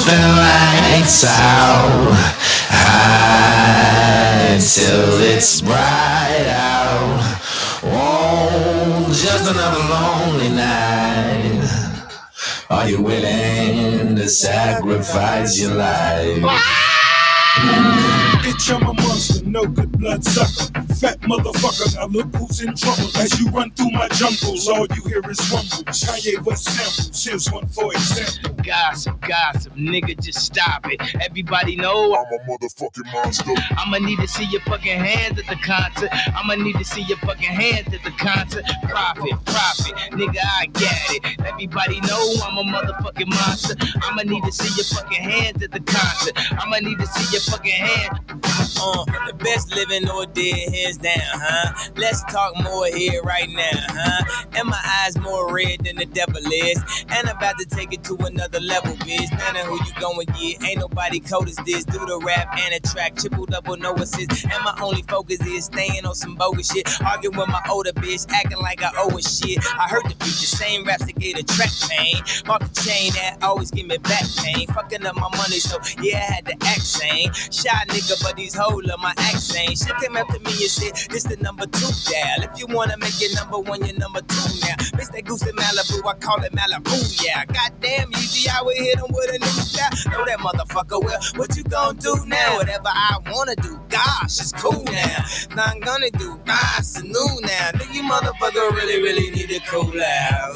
the lights out, high till it's bright out. Oh, just another lonely night. Are you willing to sacrifice your life? Bitch, I'm a monster, no good blood sucker. Fat motherfucker, now look who's in trouble. As you run through my jungles, all you hear is rumbles. Kanye West samples, here's one for example. Gossip, nigga, just stop it. Everybody know I'm a motherfucking monster. I'ma need to see your fucking hands at the concert. I'ma need to see your fucking hands at the concert. Profit, nigga, I get it. Everybody know I'm a motherfucking monster. I'ma need to see your fucking hands at the concert. I'ma need to see your fucking hands. The best living or dead, hands down, huh? Let's talk more here right now, huh? And my eyes more red than the devil is. And I'm about to take it to another level, bitch. None of who you going get, ain't nobody cold as this. Do the rap and the track, triple double, no assist. And my only focus is staying on some bogus shit. Arguing with my older bitch, acting like I owe a shit. I heard the beat, the same raps that gave the track pain. Mark the chain that always give me back pain. Fucking up my money, so yeah, I had to act sane. Shy nigga, but these hoes love my accent. Shit came up to me and said, this the number 2 dial. If you wanna make it number 1, you're number 2 now. Miss that goose in Malibu, I call it Malibu, yeah. Goddamn, easy, I would hit him with a new style. Know that motherfucker well, what you gonna do now? Whatever I wanna do, gosh, it's cool now. Now I'm gonna do, it's new now. Nigga, you motherfucker really need to cool out.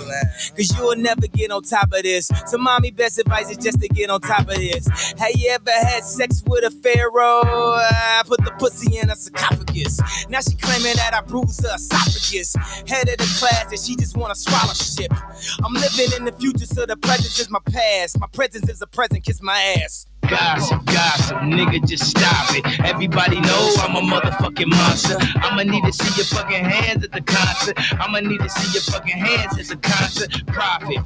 Cause you'll never get on top of this. So mommy, best advice is just to get on top of this. Have you ever had sex with a pharaoh? I put the pussy in her sarcophagus. Now she claiming that I bruised her esophagus. Head of the class and she just wanna swallow shit. I'm living in the future, so the present is my past. My presence is a present, kiss my ass. Gossip, nigga, just stop it. Everybody know I'm a motherfucking monster. I'ma need to see your fucking hands at the concert. I'ma need to see your fucking hands at the concert. Profit,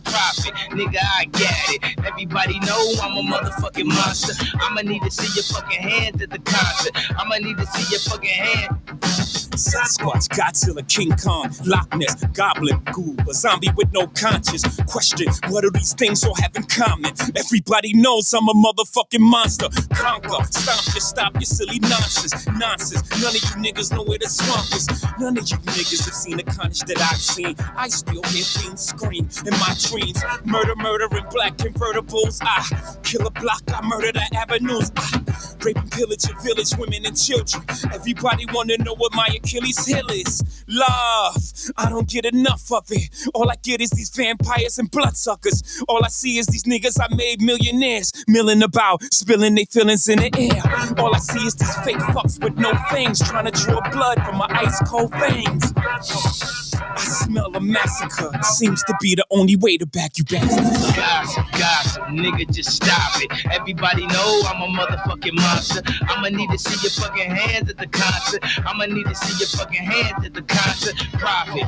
nigga, I get it. Everybody know I'm a motherfucking monster. I'ma need to see your fucking hands at the concert. I'ma need to see your fucking hands. Sasquatch, Godzilla, King Kong, Loch Ness, Goblin, Ghoul, a zombie with no conscience. Question, what do these things all have in common? Everybody knows I'm a motherfucking monster. Conquer, stop your silly nonsense. None of you niggas know where the swamp is. None of you niggas have seen the carnage that I've seen. I still hear fiends scream in my dreams. Murder in black convertibles. I kill a block, I murder the avenues. I rape and pillage a village, women and children. Everybody wanna know what my Achilles heel is. Love, I don't get enough of it. All I get is these vampires and bloodsuckers. All I see is these niggas I made millionaires, milling about, spilling their feelings in the air. All I see is these fake fucks with no fangs, trying to draw blood from my ice cold veins. I smell a massacre. Seems to be the only way to back you bastards. Gossip, nigga, just stop it. Everybody know I'm a motherfucking monster. I'ma need to see your fucking hands at the concert. I'ma need to see your fucking hands at the concert. Profit,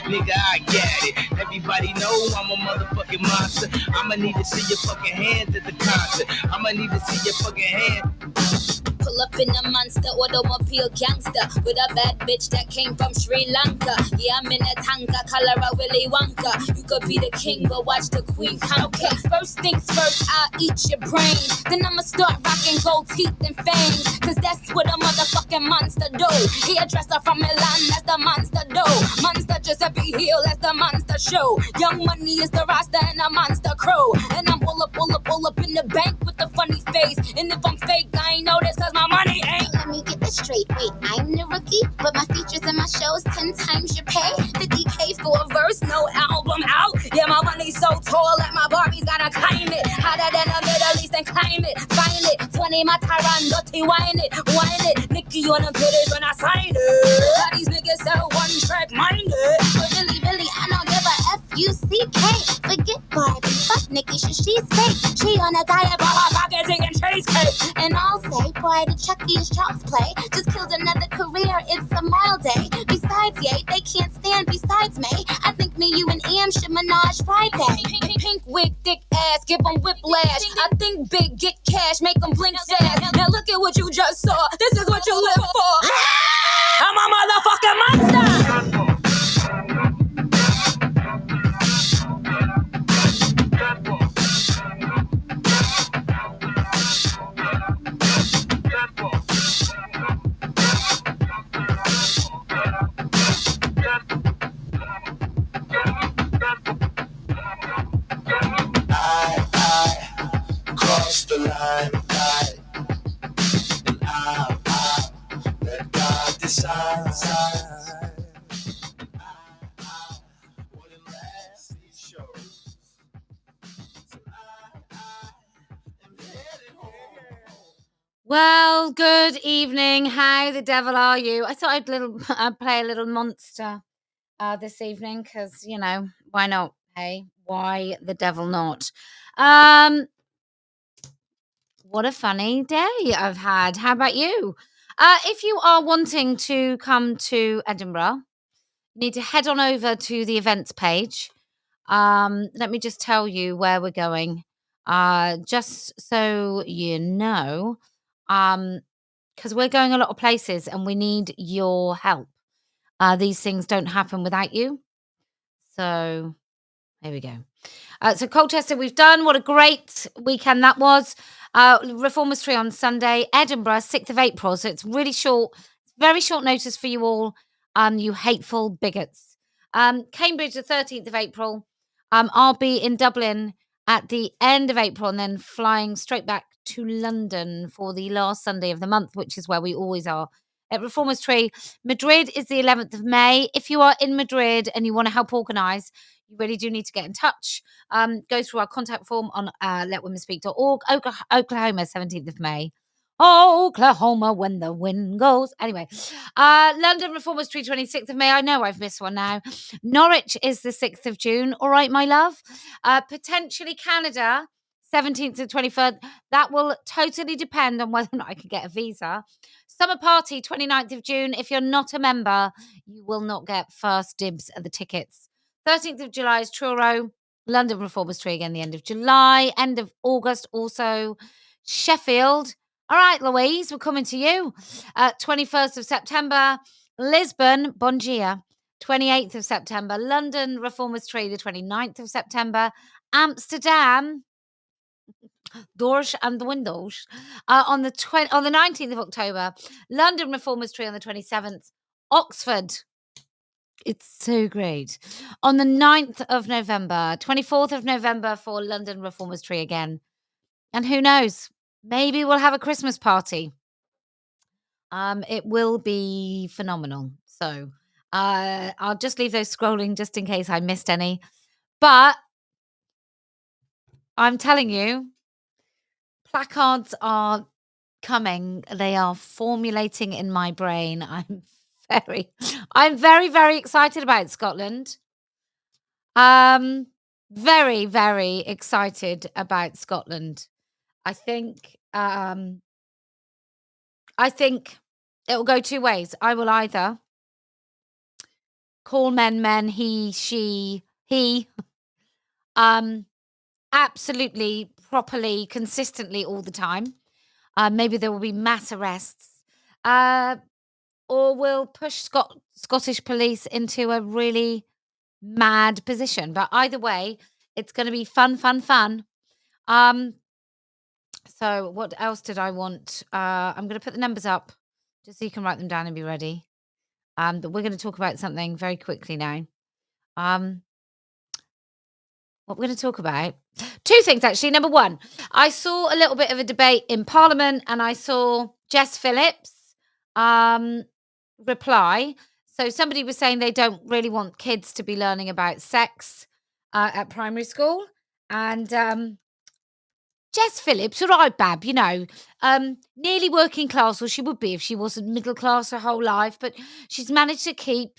nigga, I get it. Everybody know I'm a motherfucking monster. I'ma need to see your fucking hands at the concert. I'ma need to see your fucking hands. Pull up in a monster automobile gangster with a bad bitch that came from Sri Lanka. Yeah, I'm in a tanka, color a Willy Wonka. You could be the king, but watch the queen conquer. First things first, I'll eat your brains. Then I'ma start rocking gold teeth and fangs. Cause that's what a motherfucking monster do. Hairdresser from Milan, that's the monster do. Monster Giuseppe Hill, that's the monster show. Young Money is the roster and a monster crew. And I'm pull up in the bank with the funny face. And if I'm fake, I ain't know this cause my money ain't. Let me get this straight. Wait, I'm the rookie, but my features and my shows 10 times your pay. 50K for a verse, no album out. Yeah, my money's so tall that my Barbies gotta climb it. Hotter than the Middle East and climb it. Find it, 20 my Tyron, dirty wine it. Nicky on them titties when I sign it. All these niggas so one track minded. But really, I don't give a F-U-C-K. Forget Barbie, fuck Nikki, she's fake. She on a diet, Ball her pockets eating cheesecake. and I'll say, boy, the Chucky is child's play. Just killed another career, it's Memorial Day. Besides, yay, they can't stand besides me. I think me, you, and Am should menage Friday. Pink wig, thick ass, give them whiplash. I think big, get cash, make them blink fast. Now look at what you just saw. This is what you live for. I'm a motherfucking monster. Well, good evening. How the devil are you? I thought I'd play a little monster this evening because, why not? Hey, why the devil not? What a funny day I've had. How about you? If you are wanting to come to Edinburgh, you need to head on over to the events page. Let me just tell you where we're going. Just so you know, because we're going a lot of places and we need your help. These things don't happen without you. So here we go. So Colchester, we've done. What a great weekend that was. Reformers Tree on Sunday. Edinburgh, 6th of April. So it's really short, very short notice for you all, you hateful bigots. Cambridge, the 13th of April. I'll be in Dublin at the end of April and then flying straight back to London for the last Sunday of the month, which is where we always are. At Reformers Tree. Madrid is the 11th of May. If you are in Madrid and you want to help organise, you really do need to get in touch. Go through our contact form on letwomenspeak.org. Oklahoma, 17th of May. Oklahoma, when the wind goes. Anyway, London Reformers Tree, 26th of May. I know I've missed one now. Norwich is the 6th of June. All right, my love. Potentially Canada, 17th to 23rd. That will totally depend on whether or not I can get a visa. Summer Party, 29th of June. If you're not a member, you will not get first dibs at the tickets. 13th of July is Truro. London Reformers Tree again, the end of July. End of August, also Sheffield. All right, Louise, we're coming to you. 21st of September, Lisbon, Bongia. 28th of September, London Reformers Tree, the 29th of September. Amsterdam, doors and the windows. On the 19th of October, London Reformers Tree on the 27th. Oxford. It's so great. On the 9th of November, 24th of November for London Reformers Tree again. And who knows? Maybe we'll have a Christmas party. It will be phenomenal. So I'll just leave those scrolling just in case I missed any. But I'm telling you, placards are coming. They are formulating in my brain. I'm very, very excited about Scotland. Very, very excited about Scotland. I think it will go two ways. I will either call men, he, she, he, absolutely, properly, consistently all the time. Maybe there will be mass arrests. Or we'll push Scottish police into a really mad position. But either way, it's going to be fun. So what else did I want? I'm going to put the numbers up just so you can write them down and be ready. But we're going to talk about something very quickly now. What we're going to talk about, two things actually. Number one, I saw a little bit of a debate in Parliament and I saw Jess Phillips reply. So somebody was saying they don't really want kids to be learning about sex at primary school. And Jess Phillips, all right, Bab, nearly working class, or she would be if she wasn't middle class her whole life. But she's managed to keep,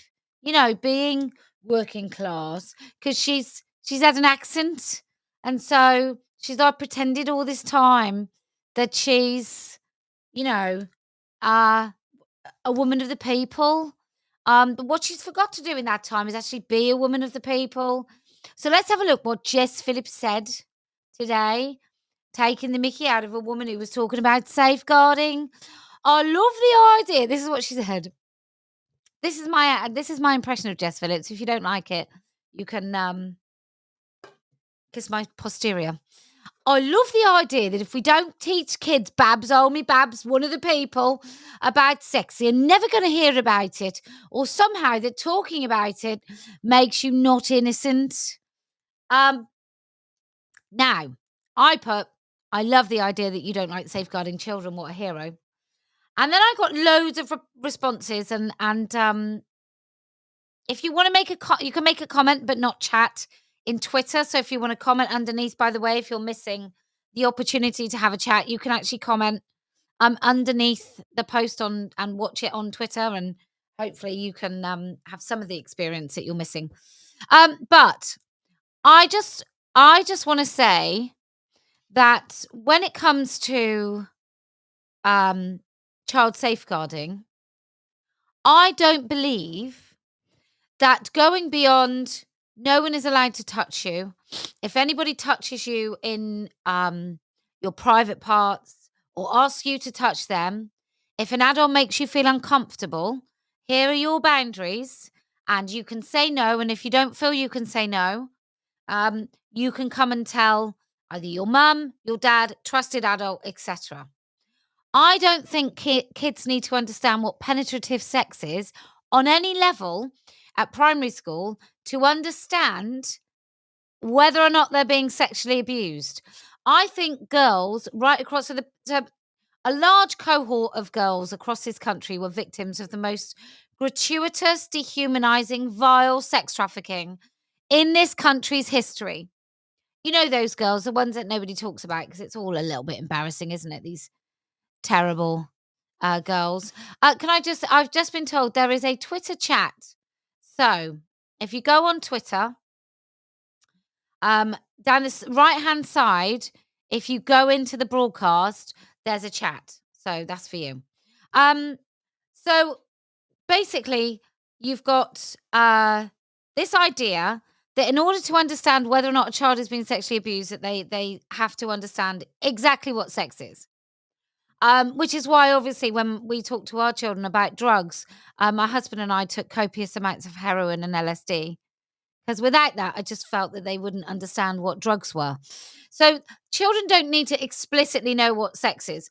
being working class because she's had an accent. And so she's like pretended all this time that she's, a woman of the people. But what she's forgot to do in that time is actually be a woman of the people. So let's have a look what Jess Phillips said today, taking the mickey out of a woman who was talking about safeguarding. I love the idea. This is what she said. This is my impression of Jess Phillips. If you don't like it, you can kiss my posterior. I love the idea that if we don't teach kids, Babs, only Babs, one of the people, about sex, they're never going to hear about it. Or somehow that talking about it makes you not innocent. Now, I love the idea that you don't like safeguarding children. What a hero. And then I got loads of responses. And if you want to make you can make a comment, but not chat in Twitter. So if you want to comment underneath, by the way, if you're missing the opportunity to have a chat, you can actually comment underneath the post and watch it on Twitter, and hopefully you can have some of the experience that you're missing. But I just want to say that when it comes to child safeguarding, I don't believe that going beyond no one is allowed to touch you. If anybody touches you in your private parts or asks you to touch them, if an adult makes you feel uncomfortable, here are your boundaries, and you can say no. And if you don't feel you can say no, you can come and tell either your mum, your dad, trusted adult, etc. I don't think kids need to understand what penetrative sex is on any level at primary school to understand whether or not they're being sexually abused. I think girls right across a large cohort of girls across this country were victims of the most gratuitous, dehumanizing, vile sex trafficking in this country's history. You know those girls, the ones that nobody talks about because it's all a little bit embarrassing, isn't it? These terrible girls. I've just been told there is a Twitter chat. So if you go on Twitter, down the right-hand side, if you go into the broadcast, there's a chat. So that's for you. So basically, you've got this idea that in order to understand whether or not a child is being sexually abused, that they have to understand exactly what sex is. Which is why, obviously, when we talk to our children about drugs, my husband and I took copious amounts of heroin and LSD. Because without that, I just felt that they wouldn't understand what drugs were. So children don't need to explicitly know what sex is.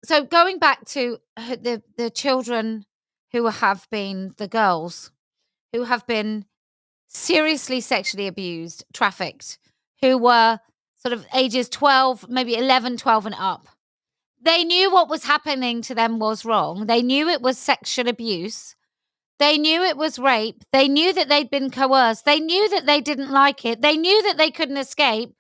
So going back to the children who have been, the girls who have been seriously sexually abused, trafficked, who were sort of ages 12, maybe 11, 12 and up. They knew what was happening to them was wrong. They knew it was sexual abuse. They knew it was rape. They knew that they'd been coerced. They knew that they didn't like it. They knew that they couldn't escape.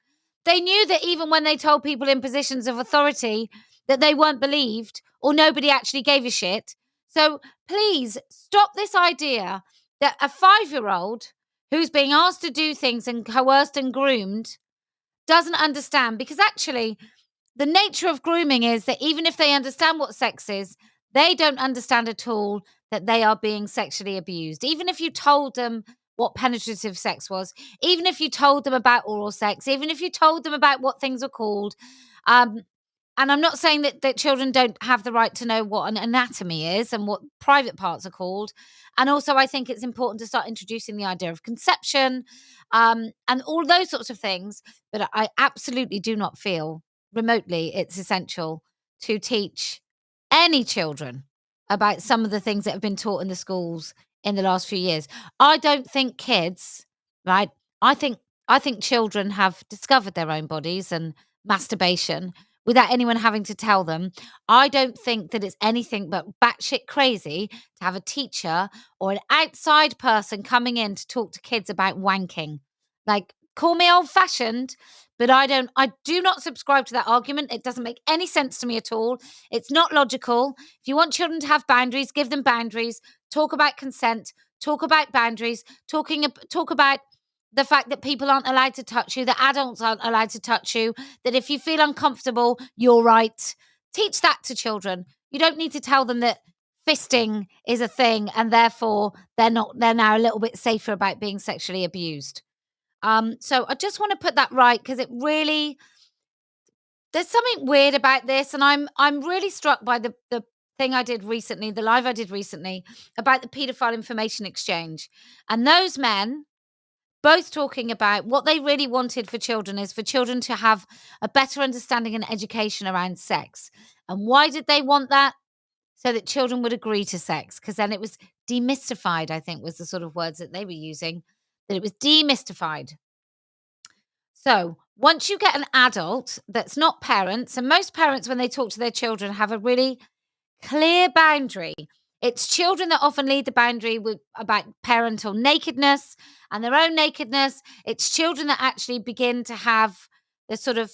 They knew that even when they told people in positions of authority that they weren't believed or nobody actually gave a shit. So please stop this idea that a 5-year-old who's being asked to do things and coerced and groomed doesn't understand, because actually the nature of grooming is that even if they understand what sex is, they don't understand at all that they are being sexually abused. Even if you told them what penetrative sex was, even if you told them about oral sex, even if you told them about what things are called. And I'm not saying that children don't have the right to know what an anatomy is and what private parts are called. And also, I think it's important to start introducing the idea of conception and all those sorts of things. But I absolutely do not feel remotely it's essential to teach any children about some of the things that have been taught in the schools in the last few years. I don't think kids, right? I think children have discovered their own bodies and masturbation without anyone having to tell them. I don't think that it's anything but batshit crazy to have a teacher or an outside person coming in to talk to kids about wanking. Like, call me old-fashioned, but I do not subscribe to that argument. It doesn't make any sense to me at all. It's not logical. If you want children to have boundaries, give them boundaries. Talk about consent. Talk about boundaries. Talk about the fact that people aren't allowed to touch you, that adults aren't allowed to touch you, that if you feel uncomfortable, you're right. Teach that to children. You don't need to tell them that fisting is a thing and therefore they're now a little bit safer about being sexually abused. So I just want to put that right, because it really, there's something weird about this, and I'm really struck by the thing I did recently, the live I did recently about the paedophile information exchange, and those men both talking about what they really wanted for children is for children to have a better understanding and education around sex. And why did they want that? So that children would agree to sex, because then it was demystified, I think was the sort of words that they were using, that it was demystified. So once you get an adult that's not parents, and most parents, when they talk to their children, have a really clear boundary. It's children that often lead the boundary about parental nakedness and their own nakedness. It's children that actually begin to have the sort of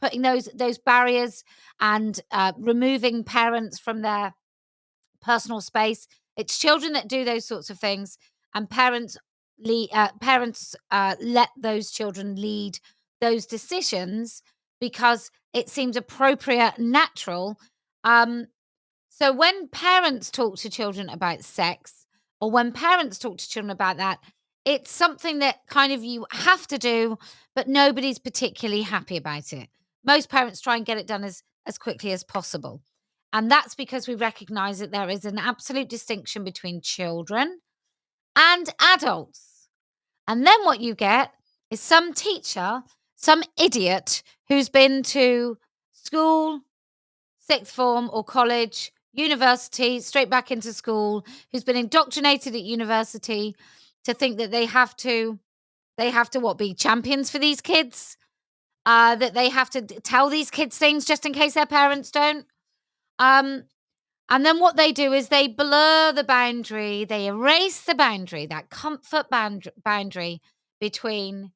putting those barriers and removing parents from their personal space. It's children that do those sorts of things, and parents let those children lead those decisions because it seems appropriate, natural. So when parents talk to children about sex, or when parents talk to children about that, it's something that kind of you have to do, but nobody's particularly happy about it. Most parents try and get it done as quickly as possible. And that's because we recognize that there is an absolute distinction between children and adults. And then what you get is some teacher, some idiot who's been to school, sixth form or college, university, straight back into school, who's been indoctrinated at university to think that they have to what, be champions for these kids, that they have to tell these kids things just in case their parents don't. And then what they do is they blur the boundary, they erase the boundary, that comfort boundary between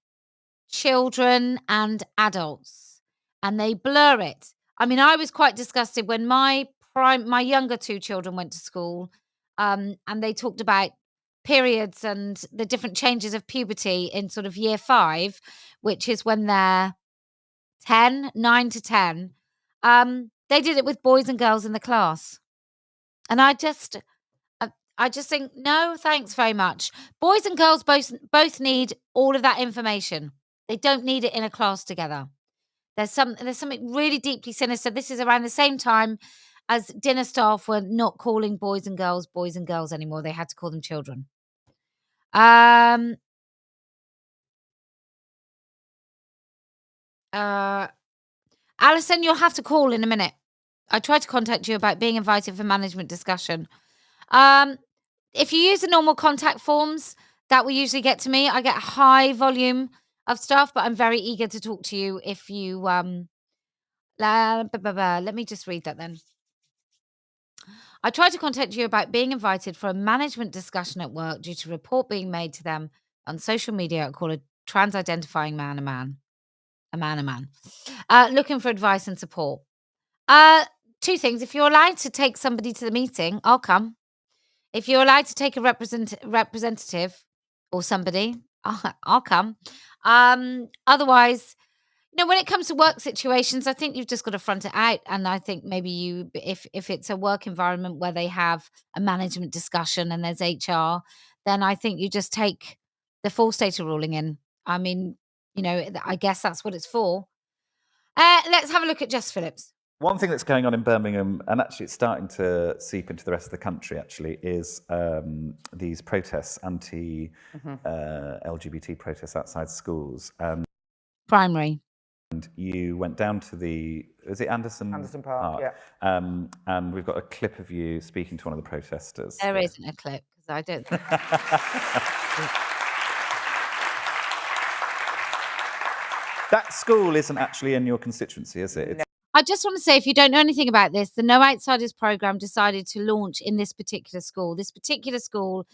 children and adults, and they blur it. I mean, I was quite disgusted when my younger two children went to school, and they talked about periods and the different changes of puberty in sort of year 5, which is when they're 9 to 10. They did it with boys and girls in the class. And I just think, no, thanks very much. Boys and girls both need all of that information. They don't need it in a class together. There's something really deeply sinister. This is around the same time as dinner staff were not calling boys and girls anymore. They had to call them children. Alison, you'll have to call in a minute. I tried to contact you about being invited for management discussion. If you use the normal contact forms, that will usually get to me. I get a high volume of stuff, but I'm very eager to talk to you if you let me just read that then. I tried to contact you about being invited for a management discussion at work due to a report being made to them on social media. I call a trans-identifying man a man. Looking for advice and support. 2 things. If you're allowed to take somebody to the meeting, I'll come. If you're allowed to take a representative or somebody, I'll come. Otherwise, when it comes to work situations, I think you've just got to front it out. And I think maybe if it's a work environment where they have a management discussion and there's HR, then I think you just take the full state of ruling in. I mean, I guess that's what it's for. Let's have a look at Jess Phillips. One thing that's going on in Birmingham, and actually it's starting to seep into the rest of the country, actually, is these protests, anti-LGBT protests outside schools. Primary. And you went down to is it Anderson Park? Yeah. And we've got a clip of you speaking to one of the protesters. There isn't a clip, because I don't think... That school isn't actually in your constituency, is it? No. I just want to say, if you don't know anything about this, the No Outsiders program decided to launch in this particular school. This particular school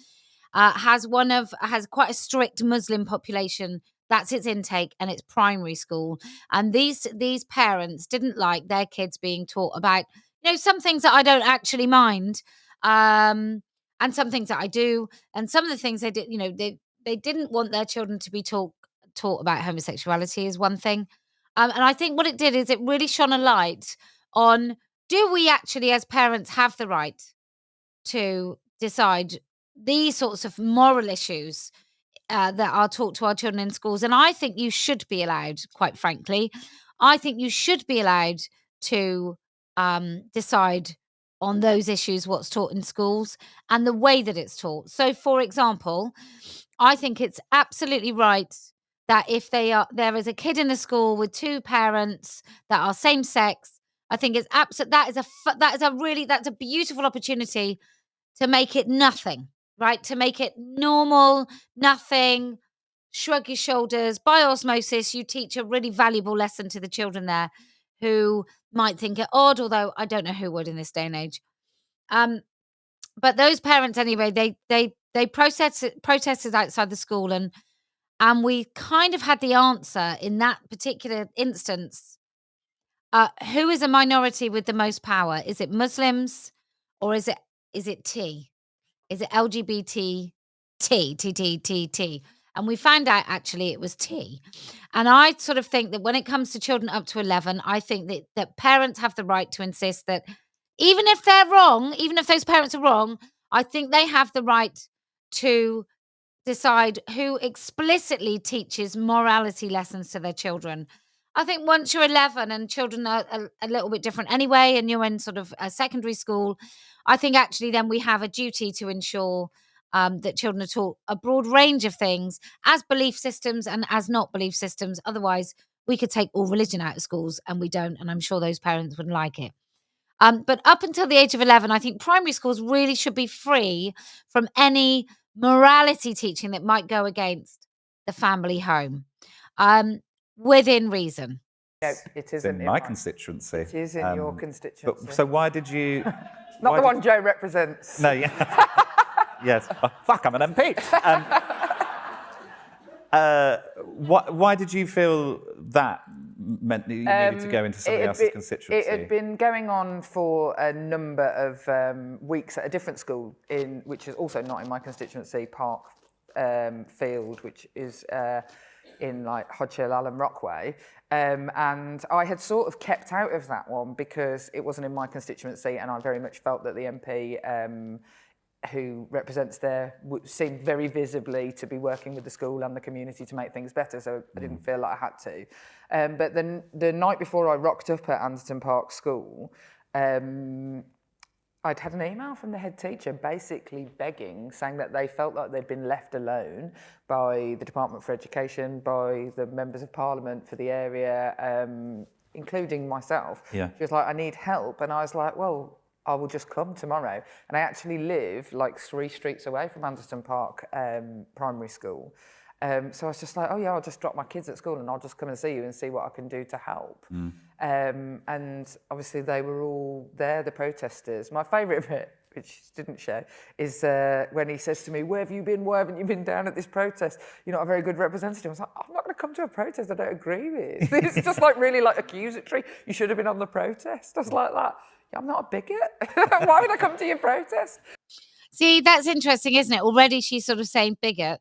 has quite a strict Muslim population. That's its intake, and it's primary school. And these parents didn't like their kids being taught about, some things that I don't actually mind, and some things that I do, and some of the things they did. They didn't want their children to be taught about homosexuality is one thing. And I think what it did is it really shone a light on, do we actually as parents have the right to decide these sorts of moral issues that are taught to our children in schools? And I think you should be allowed, quite frankly, I think you should be allowed to decide on those issues, what's taught in schools and the way that it's taught. So, for example, I think it's absolutely right that if there is a kid in the school with 2 parents that are same sex, I think it's that's a beautiful opportunity to make it nothing, right? To make it normal, nothing, shrug your shoulders. By osmosis, you teach a really valuable lesson to the children there who might think it odd, although I don't know who would in this day and age. But those parents, anyway, they protested outside the school, and we kind of had the answer in that particular instance Who is a minority with the most power? Is it Muslims or is it T? Is it LGBT T? And we found out actually it was T. And I sort of think that when it comes to children up to 11, I think that parents have the right to insist that even if they're wrong, even if those parents are wrong, I think they have the right to decide who explicitly teaches morality lessons to their children. I think once you're 11 and children are a little bit different anyway, and you're in sort of a secondary school, I think actually then we have a duty to ensure that children are taught a broad range of things as belief systems and as not belief systems. Otherwise, we could take all religion out of schools, and we don't. And I'm sure those parents wouldn't like it. But up until the age of 11, I think primary schools really should be free from any morality teaching that might go against the family home, within reason. No, it isn't in my constituency. It is in your constituency. But, so why did you... Not the one Joe represents. No, yeah. Yes. Oh, fuck, I'm an MP. Why did you feel that meant that you needed to go into somebody else's constituency? It had been going on for a number of weeks at a different school, which is also not in my constituency, Park Field, which is in like Hodge Hill, Allen Rockway. And I had sort of kept out of that one because it wasn't in my constituency, and I very much felt that the MP who represents there seemed very visibly to be working with the school and the community to make things better, so I didn't feel like I had to. But then the night before I rocked up at Anderton Park School, I'd had an email from the head teacher basically begging, saying that they felt like they'd been left alone by the Department for Education, by the members of Parliament for the area, including myself. Yeah. She was like, I need help. And I was like, well, I will just come tomorrow. And I actually live like 3 streets away from Anderton Park Primary School. So I was just like, oh yeah, I'll just drop my kids at school and I'll just come and see you and see what I can do to help. And obviously they were all there, the protesters. My favourite bit, which didn't show, is when he says to me, where have you been? Why haven't you been down at this protest? You're not a very good representative. I was like, I'm not going to come to a protest I don't agree with. It's just like really like accusatory. You should have been on the protest. I was like that. I'm not a bigot. Why would I come to your protest? See, that's interesting, isn't it? Already she's sort of saying bigot.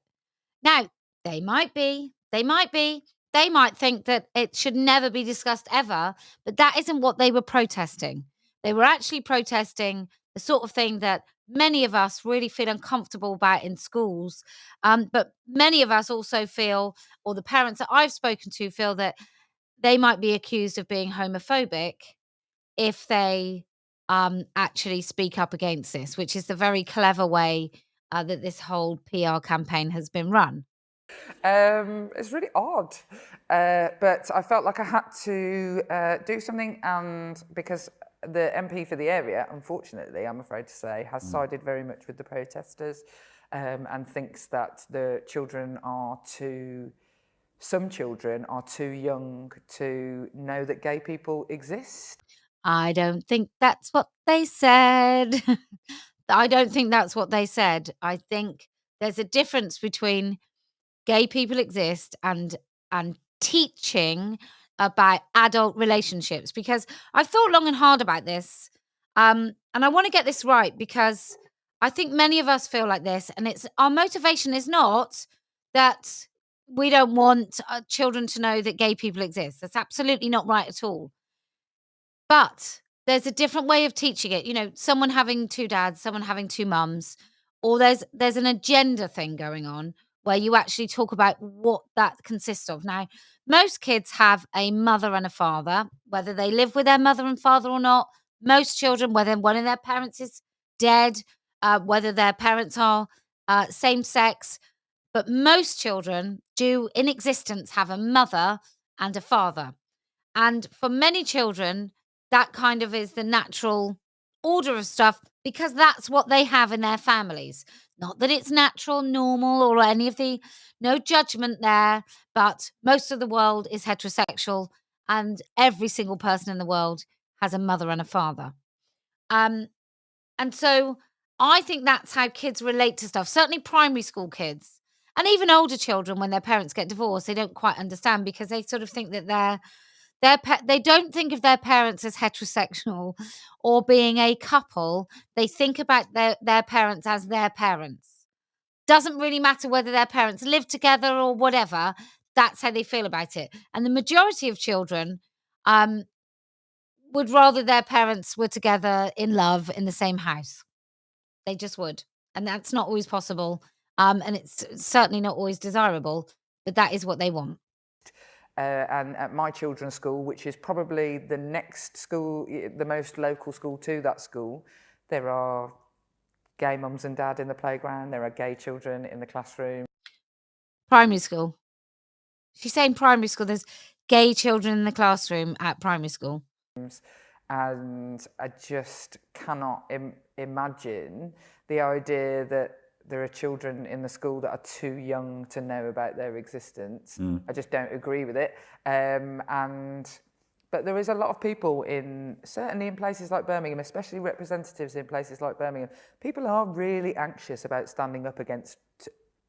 Now, they might be. They might think that it should never be discussed ever, but that isn't what they were protesting. They were actually protesting the sort of thing that many of us really feel uncomfortable about in schools. But many of us also feel, or the parents that I've spoken to feel, that they might be accused of being homophobic if they actually speak up against this, which is the very clever way that this whole PR campaign has been run. It's really odd, but I felt like I had to do something, and because the MP for the area, unfortunately, I'm afraid to say, has sided very much with the protesters, and thinks that some children are too young to know that gay people exist. I don't think that's what they said. I don't think that's what they said. I think there's a difference between gay people exist and teaching about adult relationships, because I've thought long and hard about this, and I want to get this right, because I think many of us feel like this, and it's our motivation is not that we don't want children to know that gay people exist. That's absolutely not right at all. But there's a different way of teaching it. You know, someone having 2 dads, someone having 2 mums, or there's an agenda thing going on where you actually talk about what that consists of. Now, most kids have a mother and a father, whether they live with their mother and father or not. Most children, whether one of their parents is dead, whether their parents are same sex, but most children do in existence have a mother and a father. And for many children, that kind of is the natural order of stuff, because that's what they have in their families. Not that it's natural, normal, or no judgment there, but most of the world is heterosexual, and every single person in the world has a mother and a father. And so I think that's how kids relate to stuff. Certainly primary school kids, and even older children, when their parents get divorced, they don't quite understand, because they sort of think that They don't think of their parents as heterosexual or being a couple. They think about their parents as their parents. Doesn't really matter whether their parents live together or whatever. That's how they feel about it. And the majority of children would rather their parents were together in love in the same house. They just would. And that's not always possible. And it's certainly not always desirable, but that is what they want. And at my children's school, which is probably the next school, the most local school to that school, there are gay mums and dad in the playground. There are gay children in the classroom. Primary school. She's saying primary school. There's gay children in the classroom at primary school. And I just cannot imagine the idea that there are children in the school that are too young to know about their existence. I just don't agree with it. But there is a lot of people certainly in places like Birmingham, especially representatives in places like Birmingham, people are really anxious about standing up against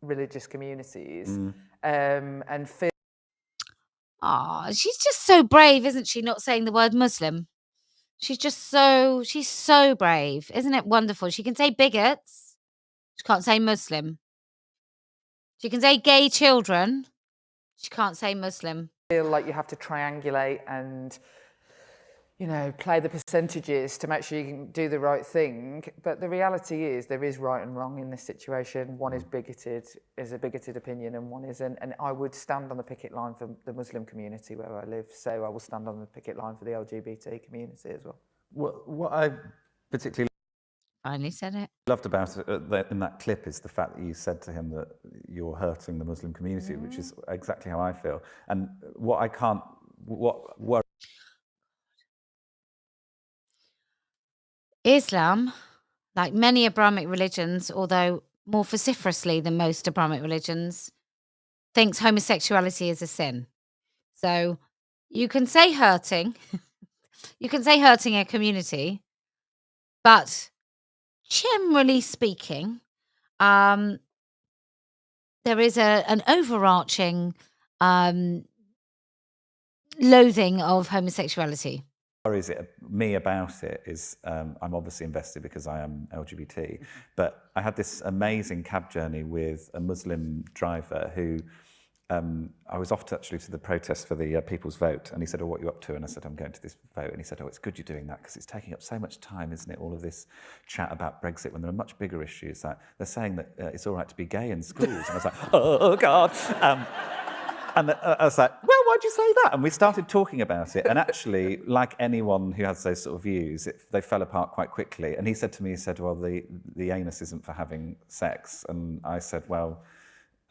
religious communities and feel. Ah, she's just so brave, isn't she? Not saying the word Muslim. She's so brave. Isn't it wonderful? She can say bigots. She can't say Muslim. She can say gay children. She can't say Muslim. Feel like you have to triangulate and, play the percentages to make sure you can do the right thing. But the reality is there is right and wrong in this situation. One is a bigoted opinion and one isn't. And I would stand on the picket line for the Muslim community where I live. So I will stand on the picket line for the LGBT community as well. What I particularly Finally said it. loved about it in that clip is the fact that you said to him that you're hurting the Muslim community, which is exactly how I feel. And Islam, like many Abrahamic religions, although more vociferously than most Abrahamic religions, thinks homosexuality is a sin. So you can say hurting, you can say hurting a community, but generally speaking, there is an overarching loathing of homosexuality. worries me about it is I'm obviously invested because I am LGBT, but I had this amazing cab journey with a Muslim driver who I was off to the protest for the People's Vote, and he said, "Oh, what are you up to?" And I said, "I'm going to this vote." And he said, "Oh, it's good you're doing that because it's taking up so much time, isn't it? All of this chat about Brexit when there are much bigger issues. Like they're saying that it's all right to be gay in schools." And I was like, "Oh God." And I was like, "Well, why'd you say that?" And we started talking about it. And actually, like anyone who has those sort of views, they fell apart quite quickly. And he said to me, "Well, the anus isn't for having sex." And I said, "Well,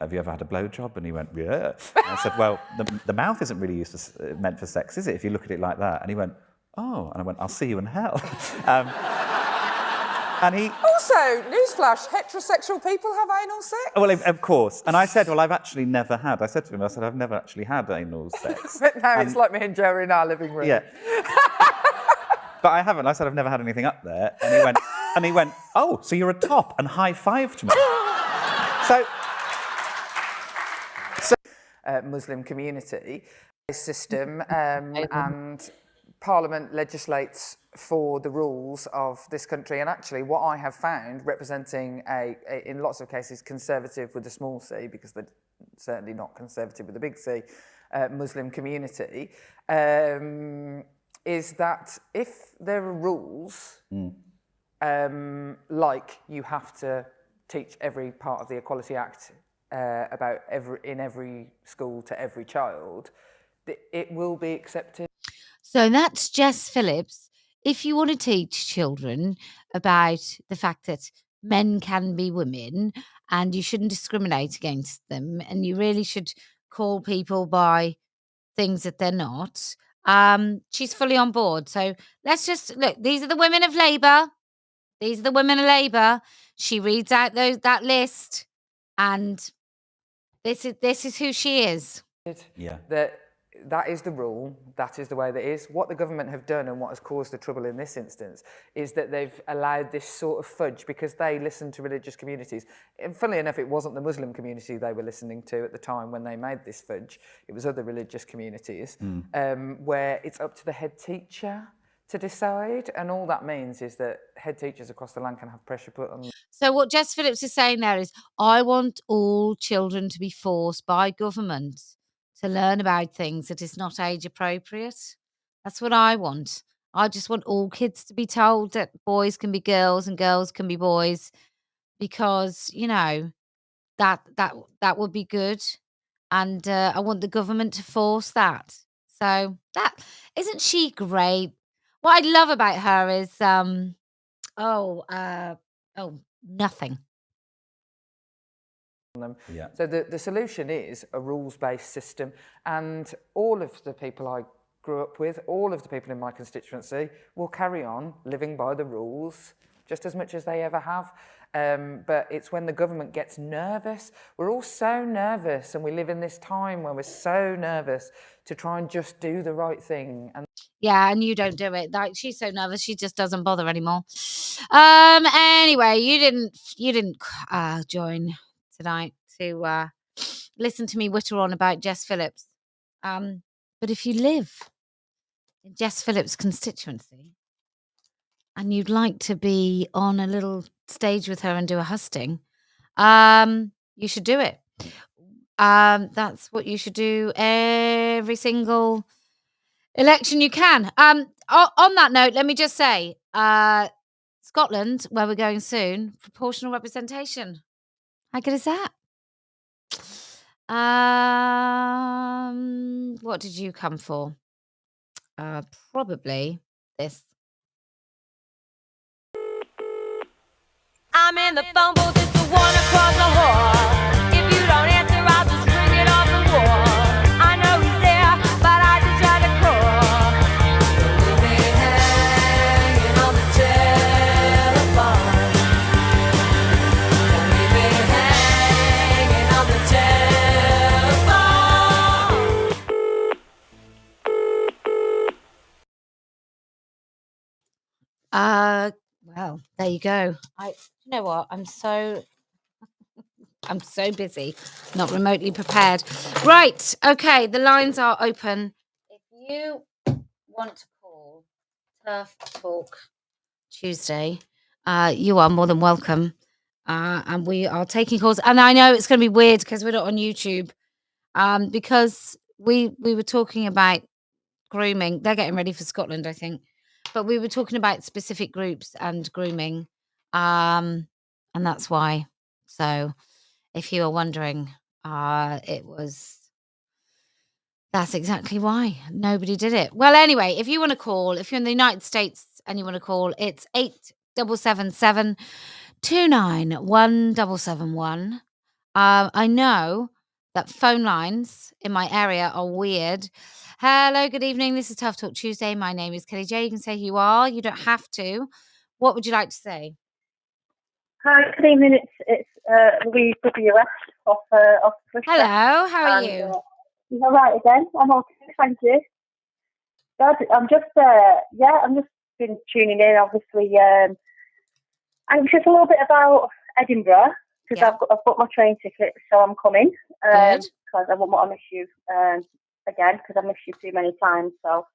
have you ever had a blowjob?" And he went, "Yeah." And I said, "Well, the mouth isn't really meant for sex, is it, if you look at it like that?" And he went, "Oh." And I went, "I'll see you in hell." And he... Also, newsflash, heterosexual people have anal sex? Well, of course. And I said, "Well, I've actually never had." I said to him, I've never actually had anal sex. But now it's like me and Jerry in our living room. Yeah. But I haven't. I said, "I've never had anything up there." And he went, "Oh, so you're a top," and high-fived me. Muslim community system and Parliament legislates for the rules of this country. And actually what I have found representing in lots of cases conservative with a small c, because they're certainly not conservative with a big C, Muslim community, is that if there are rules like you have to teach every part of the Equality Act in every school to every child, it will be accepted. So that's Jess Phillips. If you want to teach children about the fact that men can be women and you shouldn't discriminate against them and you really should call people by things that they're not, she's fully on board. So let's just look. These are the women of Labour. These are the women of Labour. She reads out that list, and this is who she is. Yeah. That that is the rule, that is the way that is. What the government have done and what has caused the trouble in this instance is that they've allowed this sort of fudge because they listen to religious communities. And funnily enough, it wasn't the Muslim community they were listening to at the time when they made this fudge. It was other religious communities where it's up to the head teacher to decide. And all that means is that head teachers across the land can have pressure put on them. So what Jess Phillips is saying there is, I want all children to be forced by government to learn about things that is not age appropriate. That's what I want. I just want all kids to be told that boys can be girls and girls can be boys, because, you know, that would be good. And I want the government to force that. So that isn't she great? What I love about her is nothing. Them. Yeah. So the solution is a rules-based system, and all of the people I grew up with, all of the people in my constituency will carry on living by the rules just as much as they ever have. But it's when the government gets nervous. We're all so nervous, and we live in this time where we're so nervous to try and just do the right thing. And yeah, and you don't do it. Like, she's so nervous, she just doesn't bother anymore. Anyway, you didn't join tonight to listen to me witter on about Jess Phillips. But if you live in Jess Phillips' constituency and you'd like to be on a little stage with her and do a husting, you should do it. That's what you should do every single election you can. On that note, let me just say, Scotland, where we're going soon, proportional representation. How good is that? What did you come for? Probably this. I'm in the phone booth, it's the one across the hall. If you don't answer, I'll just ring it off the wall. I know he's there, but I just had to call. Leave me hanging on the telephone. Leave me hanging on the telephone. Well, there you go. You know what? I'm so busy, not remotely prepared. Right. Okay. The lines are open. If you want to call TERF Talk Tuesday, you are more than welcome. And we are taking calls. And I know it's going to be weird because we're not on YouTube. Because we were talking about grooming. They're getting ready for Scotland, I think. But we were talking about specific groups and grooming. And that's why. So if you are wondering, that's exactly why nobody did it. Well, anyway, if you want to call, if you're in the United States and you want to call, it's 8777-291-771. I know that phone lines in my area are weird. Hello, good evening. This is TERF Talk Tuesday. My name is Kellie-Jay. You can say who you are. You don't have to. What would you like to say? Hi, good evening. It's Louise WS off Twitter. Hello, how are you? You're right again. I'm okay, thank you. I'm just been tuning in. Obviously, and it was just a little bit about Edinburgh because I've booked my train ticket, so I'm coming. Because I wouldn't want to miss you again because I've missed you too many times. So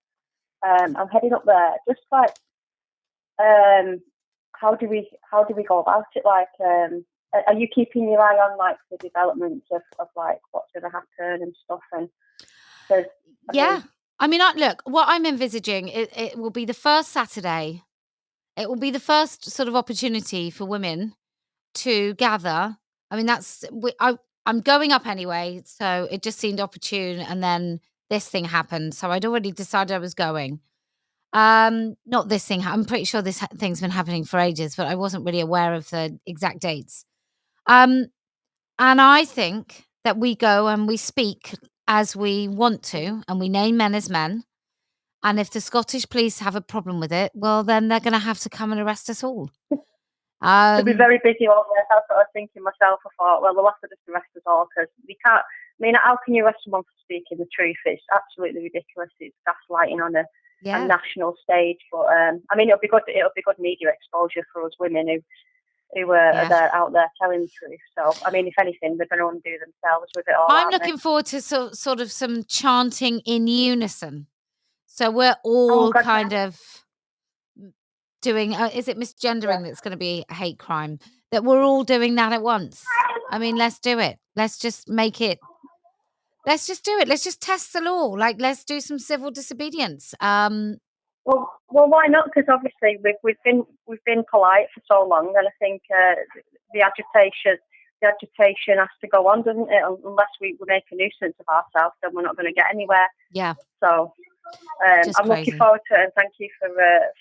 I'm heading up there. Just like how do we go about it? Like, are you keeping your eye on like the developments of like what's going to happen and stuff? And I mean, look, what I'm envisaging, it will be the first Saturday. It will be the first sort of opportunity for women to gather. I mean, I'm going up anyway, so it just seemed opportune. And then this thing happened, so I'd already decided I was going. Not this thing. I'm pretty sure this thing's been happening for ages, but I wasn't really aware of the exact dates. And I think that we go and we speak as we want to, and we name men as men. And if the Scottish police have a problem with it, well, then they're going to have to come and arrest us all. They'll be very busy on there. That's what I was thinking myself. I thought, well, they'll have to just arrest us all because we can't. mean, how can you arrest someone for speaking the truth? It's absolutely ridiculous. It's gaslighting on a national stage. But I mean, it'll be good media exposure for us women who are there, out there telling the truth. So, I mean, if anything, they're going to undo themselves with it all. I'm looking forward to sort of some chanting in unison. So we're all kind of doing, is it misgendering that's going to be a hate crime? That we're all doing that at once. I mean, let's do it. Let's just make it. Let's just do it. Let's just test the law. Like, let's do some civil disobedience. Well, why not? Because obviously we've been polite for so long, and I think the agitation has to go on, doesn't it? Unless we make a nuisance of ourselves, then we're not going to get anywhere. Yeah. So I'm looking forward to it, and thank you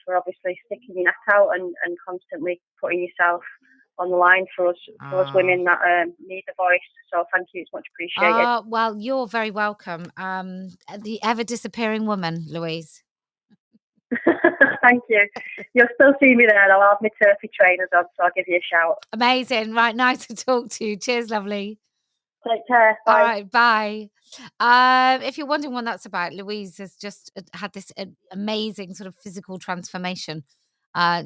for obviously sticking your neck out and constantly putting yourself on the line for us women that need a voice. So thank you, it's much appreciated. Well, you're very welcome. The ever disappearing woman, Louise. Thank you. You'll still see me there. I'll have my turfy trainers on, so I'll give you a shout. Amazing. Right, nice to talk to you. Cheers, lovely. Take care. Bye. All right, bye. If you're wondering what that's about, Louise has just had this amazing sort of physical transformation.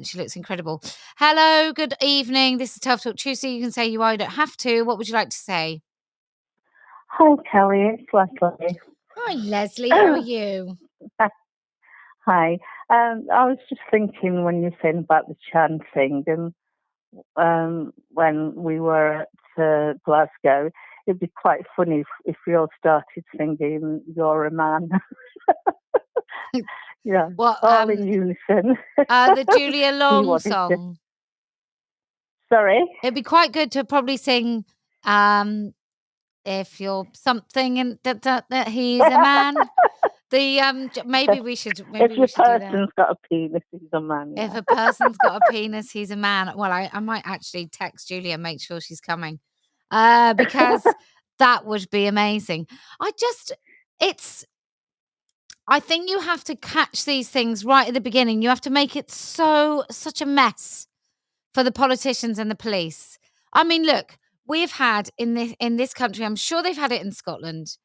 She looks incredible. Hello, good evening. This is TERF Talk Tuesday. You can say you don't have to. What would you like to say? Hi, Kelly. It's Leslie. Hi, Leslie. How are you? Hi. I was just thinking when you were saying about the chanting, and when we were at Glasgow, it'd be quite funny if we all started singing "You're a Man." Yeah, well, all in unison. The Julia Long song. Sorry? It'd be quite good to probably sing "If You're Something" and that he's a man. Maybe we should. If a person's got a penis, he's a man. Yeah. If a person's got a penis, he's a man. Well, I might actually text Julia and make sure she's coming, because that would be amazing. I think you have to catch these things right at the beginning. You have to make it such a mess for the politicians and the police. I mean, look, we've had in this country, I'm sure they've had it in Scotland.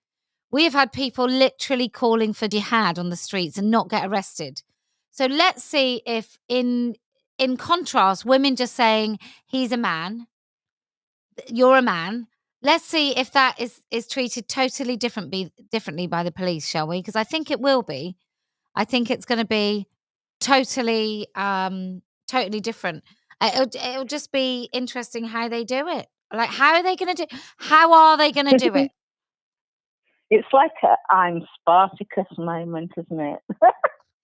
We have had people literally calling for jihad on the streets and not get arrested. So let's see if in contrast, women just saying he's a man, you're a man. Let's see if that is treated totally differently by the police, shall we? Because I think it will be. I think it's going to be totally different. It'll just be interesting how they do it. Like, how are they going to do? How are they going to do it? It's like I'm Spartacus moment, isn't it?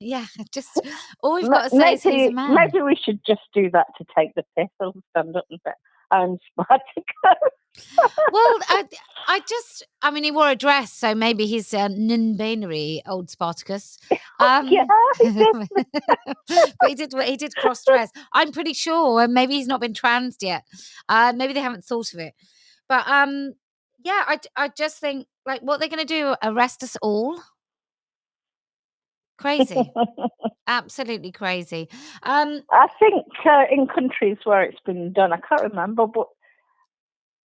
Yeah, just all we've got to say is he's a man. Maybe we should just do that to take the piss. I'll stand up and say, I'm Spartacus. Well, I mean, he wore a dress, so maybe he's a non-binary old Spartacus. Yeah, he did. But he did cross-dress. I'm pretty sure. Maybe he's not been transed yet. Maybe they haven't thought of it. But yeah, I just think, like, what they're going to do, arrest us all? Crazy. Absolutely crazy. I think in countries where it's been done, I can't remember, but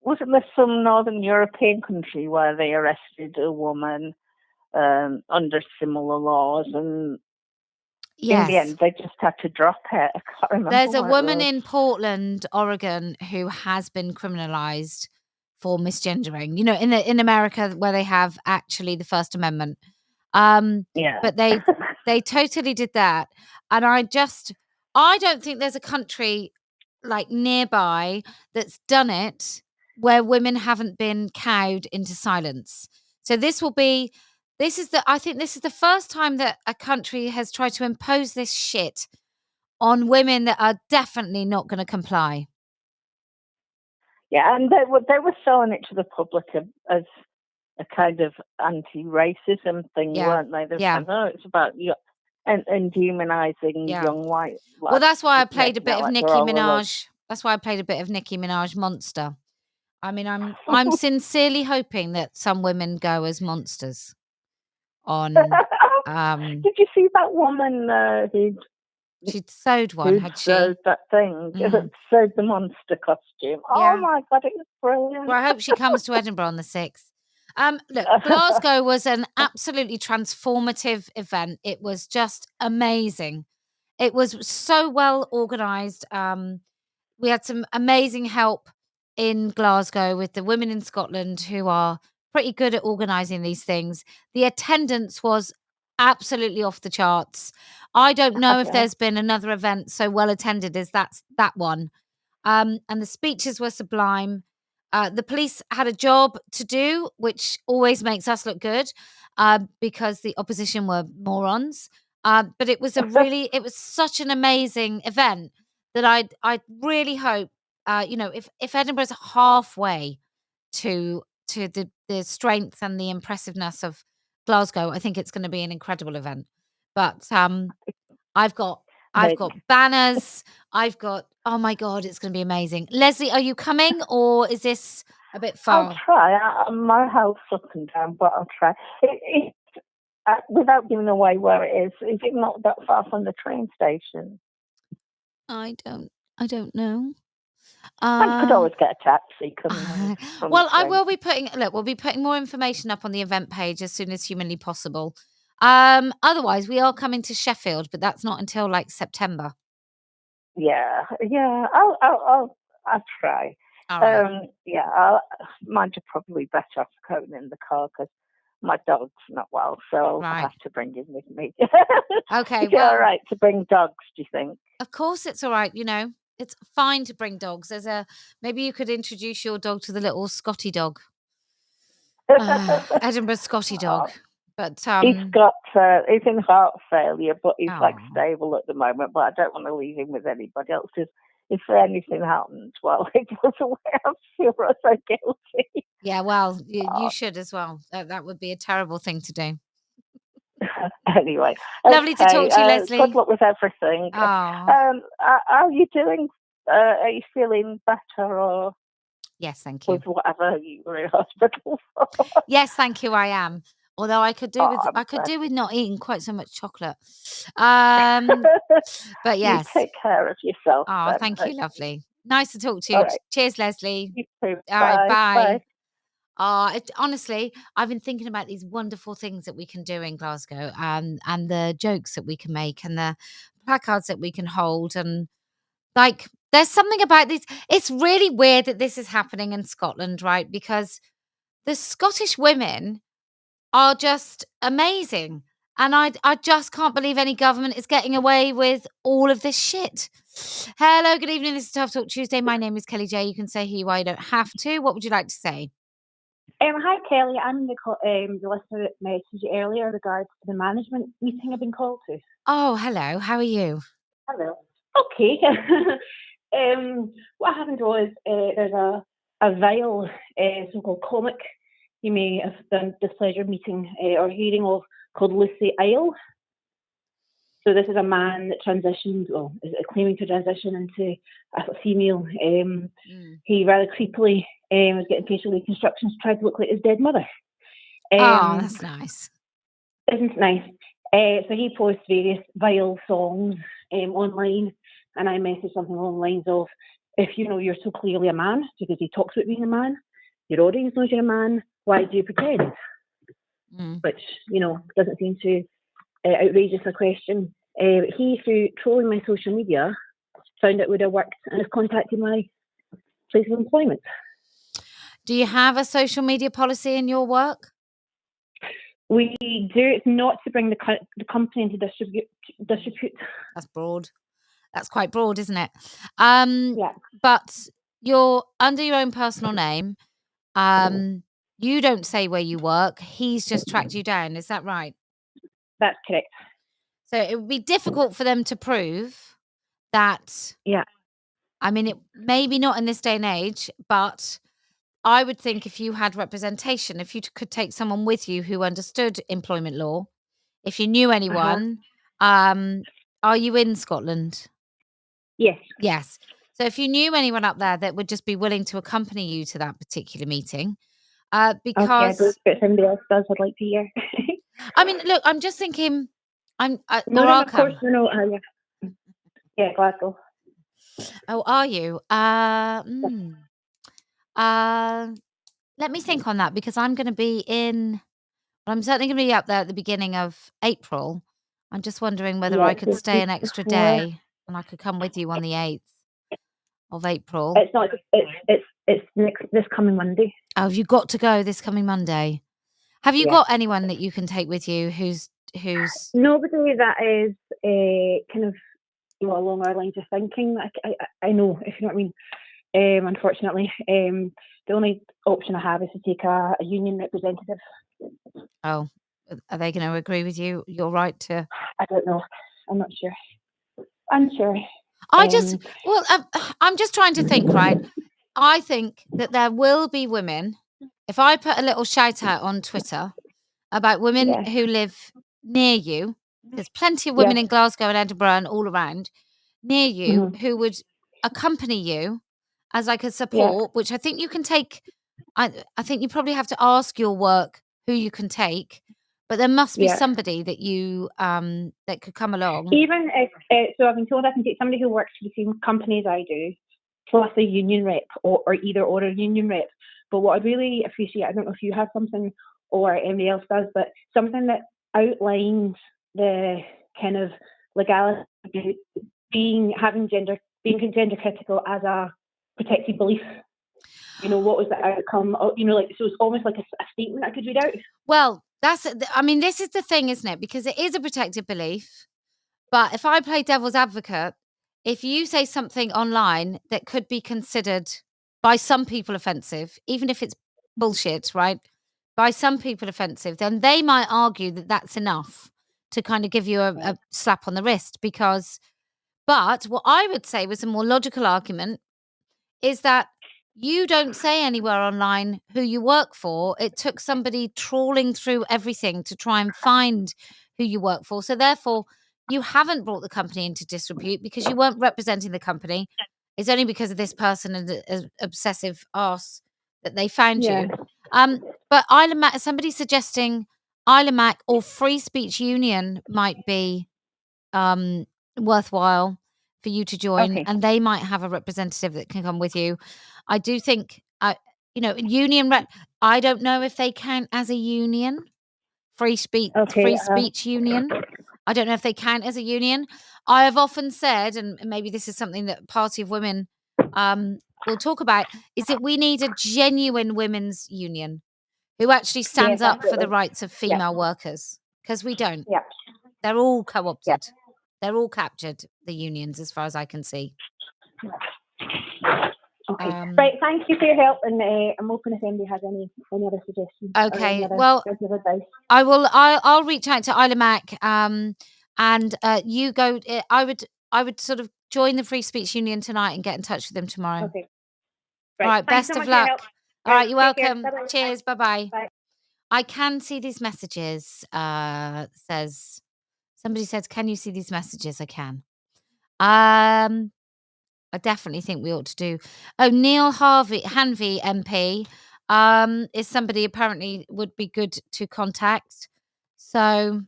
wasn't there some Northern European country where they arrested a woman under similar laws, and in the end they just had to drop it? I can't remember. There's a woman in Portland, Oregon, who has been criminalized for misgendering. You know, in America, where they have actually the First Amendment. Yeah. But they totally did that. And I don't think there's a country like nearby that's done it where women haven't been cowed into silence. So I think this is the first time that a country has tried to impose this shit on women that are definitely not going to comply. Yeah, and they were selling it to the public as a kind of anti-racism thing, weren't they? They said, "Oh, it's about and demonizing young white." Well, that's why I played a bit of Nicki Minaj. That's why I played a bit of Nicki Minaj Monster. I mean, I'm sincerely hoping that some women go as monsters. On did you see that woman she'd sewed one, had she? Sewed that thing, sewed the monster costume. Oh my God, it was brilliant. Well, I hope she comes to Edinburgh on the 6th. Look, Glasgow was an absolutely transformative event. It was just amazing. It was so well organised. We had some amazing help in Glasgow with the women in Scotland who are pretty good at organising these things. The attendance was absolutely off the charts. I don't know if Okay. there's been another event so well attended as that one. And the speeches were sublime. The police had a job to do, which always makes us look good, because the opposition were morons. But it was it was such an amazing event that I really hope, if Edinburgh's halfway to the strength and the impressiveness of Glasgow, I think it's going to be an incredible event. But I've got banners. Oh my God, it's going to be amazing. Leslie, are you coming or is this a bit I'll far? try. My house up and down, but I'll try. Without giving away where it is it not that far from the train station? I don't know. I could always get a taxi coming from Well, the I train. will be we'll be putting more information up on the event page as soon as humanly possible. Otherwise, we are coming to Sheffield, but that's not until like September. Yeah. I'll try. All right. Mine's probably better off going in the car because my dog's not well, so I have to bring him with me. Okay, Is it all right to bring dogs, do you think? Of course it's all right, it's fine to bring dogs. Maybe you could introduce your dog to the little Scotty dog. Edinburgh Scotty dog. But he's in heart failure, but he's stable at the moment, but I don't want to leave him with anybody else because if anything happens, well, he goes away. I feel so guilty. Yeah, well, you should as well. That would be a terrible thing to do. Anyway, lovely to talk to you, Leslie. Good luck with everything. Are you doing? Are you feeling better or? Yes, thank you. With whatever you were in hospital for. Yes, thank you. I am. Although I could do with not eating quite so much chocolate. But yes, you take care of yourself. Oh, then. Thank you, lovely. Nice to talk to you. Right. Cheers, Leslie. You too. All right, bye. Bye. Honestly, I've been thinking about these wonderful things that we can do in Glasgow, and the jokes that we can make, and the placards that we can hold, and like, there's something about this. It's really weird that this is happening in Scotland, right? Because the Scottish women are just amazing. And I just can't believe any government is getting away with all of this shit. Hello, good evening. This is Tough Talk Tuesday. My name is Kellie-Jay. You can say who you are. You don't have to. What would you like to say? Hi, Kelly. I'm the listener that messaged you earlier regards to the management meeting I've been called to. Oh, hello. How are you? Hello. Okay. What happened was there's a vile so-called comic you may have done displeasure meeting or hearing of called Lucy Isle. So this is a man that transitioned, is claiming to transition into a female. He rather creepily was getting facial reconstructions, tried to look like his dead mother. That's nice. Isn't it nice? So he posts various vile songs online, and I messaged something along the lines of, if you know you're so clearly a man, because he talks about being a man, your audience knows you're a man, why do you pretend? Which, doesn't seem too outrageous a question. He, through trolling my social media, found it would have worked and has contacted my place of employment. Do you have a social media policy in your work? We do. It's not to bring the company into distribute. That's broad. That's quite broad, isn't it? Yeah. But you're under your own personal name. You don't say where you work. He's just tracked you down. Is that right? That's correct. So it would be difficult for them to prove that. Yeah. I mean, it maybe not in this day and age, but I would think if you had representation, if you could take someone with you who understood employment law, if you knew anyone, are you in Scotland? Yes. Yes. So if you knew anyone up there that would just be willing to accompany you to that particular meeting, because okay, but somebody else does, I'd like to hear. I mean, look, I'm just thinking, no, of course, no. Yeah, Glasgow. Oh, are you? let me think on that, because I'm going to be I'm certainly going to be up there at the beginning of April. I'm just wondering whether I it's could the stay week an extra before. day and I could come with you on the 8th of April. It's not. It's this coming Monday. Oh, have you got to go this coming Monday? Have you Yeah. got anyone that you can take with you who's Nobody that is kind of along our lines of thinking. I know, if you know what I mean. Unfortunately, the only option I have is to take a union representative. Oh, are they going to agree with you? You're right to. I don't know. I'm not sure. Unsure. I'm just trying to think, right? I think that there will be women. If I put a little shout out on Twitter about women Yeah. who live near you, there's plenty of women Yeah. in Glasgow and Edinburgh and all around near you Mhm. who would accompany you as like a support, which I think you can take. I think you probably have to ask your work who you can take, but there must be Yeah. somebody that you that could come along. Even if so, I've been told I can take somebody who works for the same company as I do, plus a union rep, or a union rep. But what I'd really appreciate, I don't know if you have something or anybody else does, but something that outlines the kind of legality of being gender critical as a protected belief. You know, what was the outcome? You know, like, so it's almost like a statement I could read out. Well, this is the thing, isn't it? Because it is a protected belief. But if I play devil's advocate, if you say something online that could be considered by some people offensive, even if it's bullshit, right? By some people offensive, then they might argue that that's enough to kind of give you a slap on the wrist. But what I would say was a more logical argument is that you don't say anywhere online who you work for. It took somebody trawling through everything to try and find who you work for. So therefore, you haven't brought the company into disrepute because you weren't representing the company. It's only because of this person and the obsessive arse that they found you. But Isla Mac, somebody suggesting Isla Mac or Free Speech Union might be worthwhile for you to join, Okay. and they might have a representative that can come with you. I do think, union rep. I don't know if they count as a union. Free speech union. I don't know if they count as a union. I have often said, and maybe this is something that Party of Women will talk about, is that we need a genuine women's union who actually stands up for the rights of female workers, because we don't. Yeah. They're all co-opted. Yeah. They're all captured, the unions, as far as I can see. Okay. Right. Thank you for your help, and I'm open if anybody has any other suggestions. Okay. Well, I will. I'll reach out to Isla Mac. And you go. I would sort of join the Free Speech Union tonight and get in touch with them tomorrow. Okay. All right. Best of luck. All right. You're welcome. Cheers. Bye-bye. Bye. I can see these messages. Somebody says, "Can you see these messages?" I can. I definitely think we ought to do. Oh, Neil Hanvey MP is somebody apparently would be good to contact. So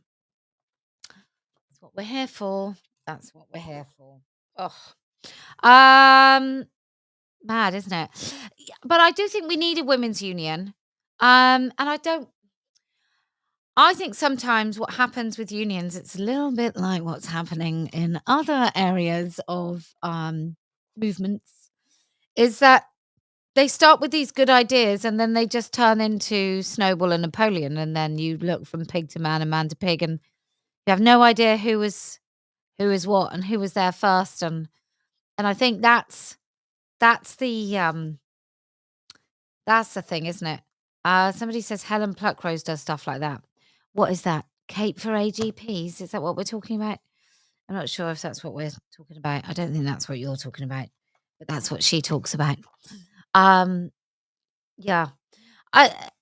that's what we're here for. That's what we're here for. Oh, mad, isn't it? But I do think we need a women's union. And I think sometimes what happens with unions, it's a little bit like what's happening in other areas of movements, is that they start with these good ideas and then they just turn into Snowball and Napoleon, and then you look from pig to man and man to pig, and you have no idea who is what and who was there first, and I think that's the thing, isn't it? Somebody says Helen Pluckrose does stuff like that. What is that? Cape for AGPs? Is that what we're talking about? I'm not sure if that's what we're talking about. I don't think that's what you're talking about, but that's what she talks about. Yeah.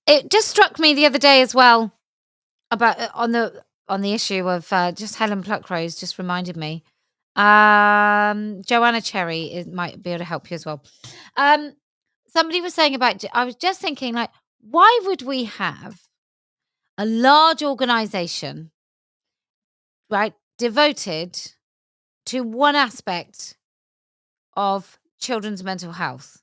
It just struck me the other day as well about on the issue of just Helen Pluckrose just reminded me. Joanna Cherry might be able to help you as well. Somebody was saying about, I was just thinking, like, why would we have a large organization, right, devoted to one aspect of children's mental health?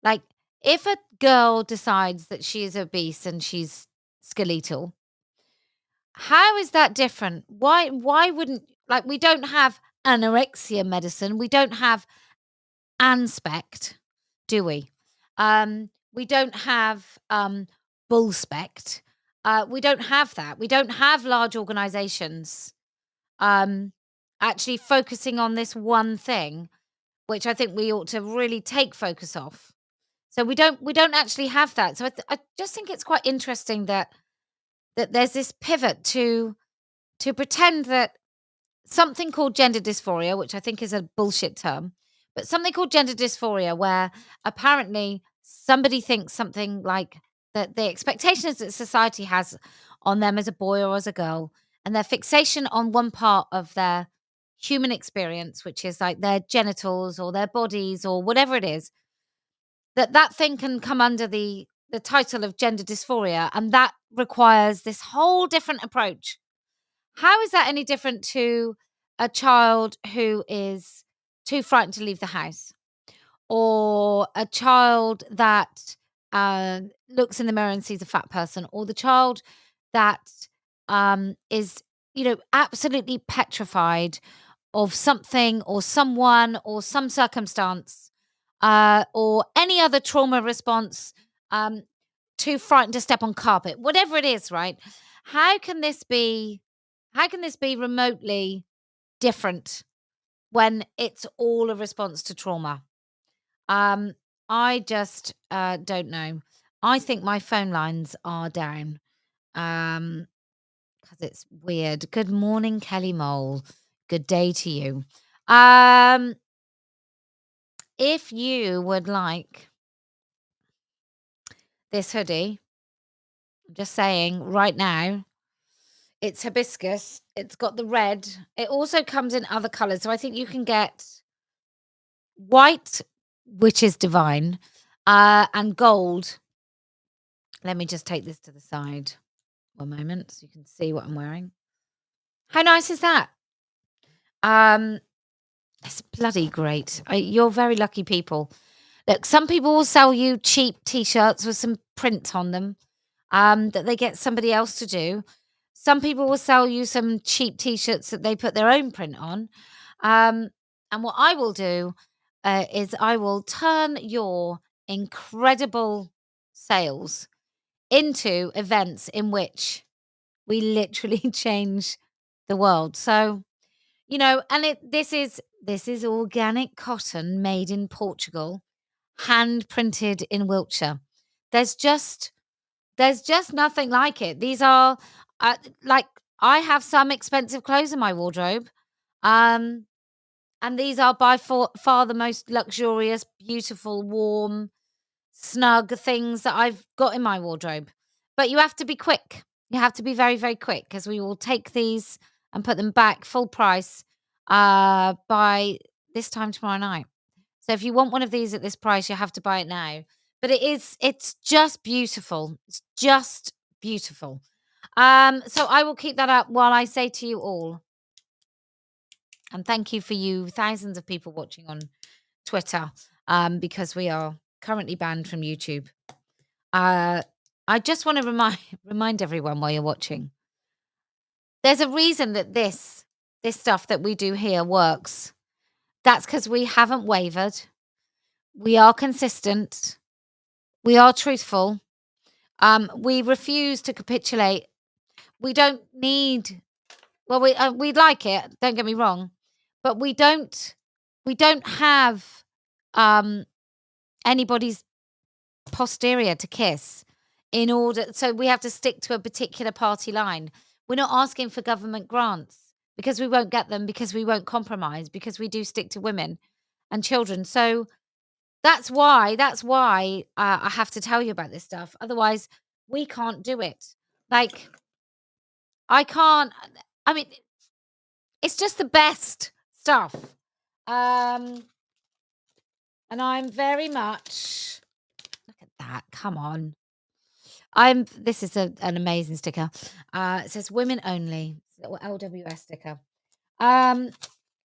Like, if a girl decides that she is obese and she's skeletal. How is that different? Why wouldn't, like, we don't have anorexia medicine, we don't have anspect, do we? We don't have bullspect. We don't have that. We don't have large organizations actually focusing on this one thing, which I think we ought to really take focus off. So we don't actually have that. So I just think it's quite interesting that there's this pivot to pretend that something called gender dysphoria, which I think is a bullshit term, but something called gender dysphoria, where apparently somebody thinks something like that the expectations that society has on them as a boy or as a girl, and their fixation on one part of their human experience, which is like their genitals or their bodies or whatever it is, that thing can come under the title of gender dysphoria, and that requires this whole different approach. How is that any different to a child who is too frightened to leave the house, or a child that looks in the mirror and sees a fat person, or the child that is, absolutely petrified of something or someone or some circumstance, or any other trauma response, too frightened to step on carpet, whatever it is, right? How can this be remotely different when it's all a response to trauma? I just don't know. I think my phone lines are down because it's weird. Good morning, Kelly Mole. Good day to you. If you would like this hoodie, I'm just saying right now, it's hibiscus. It's got the red. It also comes in other colors. So I think you can get white, which is divine, and gold. Let me just take this to the side. One moment so you can see what I'm wearing. How nice is that? It's bloody great. You're very lucky people. Look, some people will sell you cheap T-shirts with some print on them that they get somebody else to do. Some people will sell you some cheap T-shirts that they put their own print on. And what I will do is I will turn your incredible sales into events in which we literally change the world. So, and this is organic cotton made in Portugal, hand printed in Wiltshire. There's just nothing like it. These are like, I have some expensive clothes in my wardrobe, and these are by far the most luxurious, beautiful, warm, snug things that I've got in my wardrobe. But you have to be quick. You have to be very, very quick, because we will take these and put them back full price by this time tomorrow night. So if you want one of these at this price, you have to buy it now. But it's just beautiful. It's just beautiful. So I will keep that up while I say to you all, and thank you for you thousands of people watching on Twitter, because we are currently banned from YouTube. I just want to remind everyone while you're watching, there's a reason that this stuff that we do here works. That's because we haven't wavered. We are consistent. We are truthful. We refuse to capitulate. We don't need. Well, we'd like it. Don't get me wrong, but we don't have anybody's posterior to kiss in order. So we have to stick to a particular party line. We're not asking for government grants because we won't get them, because we won't compromise, because we do stick to women and children. So that's why I have to tell you about this stuff. Otherwise, we can't do it. Like, I can't. I mean, it's just the best stuff. And I'm very much. Look at that! Come on. This is an amazing sticker. It says "Women Only." It's a little LWS sticker. And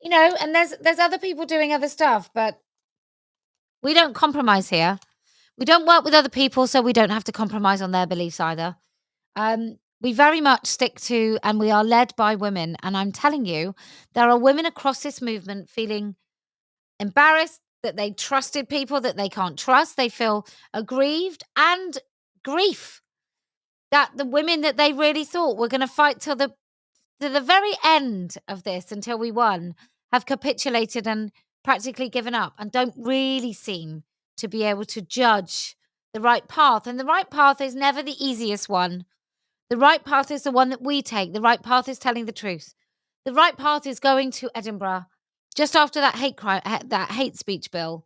there's other people doing other stuff, but we don't compromise here. We don't work with other people, so we don't have to compromise on their beliefs either. We very much stick to, and we are led by women. And I'm telling you, there are women across this movement feeling embarrassed that they trusted people that they can't trust. They feel aggrieved and grief that the women that they really thought were going to fight till the very end of this until we won have capitulated and practically given up and don't really seem to be able to judge the right path. And the right path is never the easiest one. The right path is the one that we take. The right path is telling the truth. The right path is going to Edinburgh just after that hate speech bill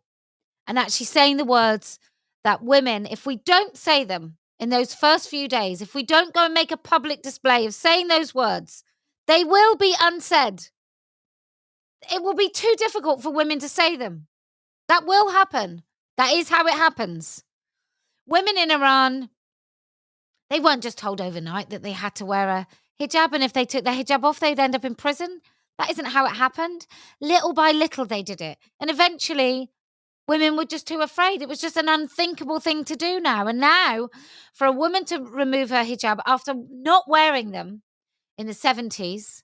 and actually saying the words that women, if we don't say them in those first few days, if we don't go and make a public display of saying those words, they will be unsaid. It will be too difficult for women to say them. That will happen. That is how it happens. Women in Iran, they weren't just told overnight that they had to wear a hijab, and if they took their hijab off, they'd end up in prison. That isn't how it happened. Little by little, they did it. And eventually, women were just too afraid. It was just an unthinkable thing to do now. And now, for a woman to remove her hijab after not wearing them in the 70s,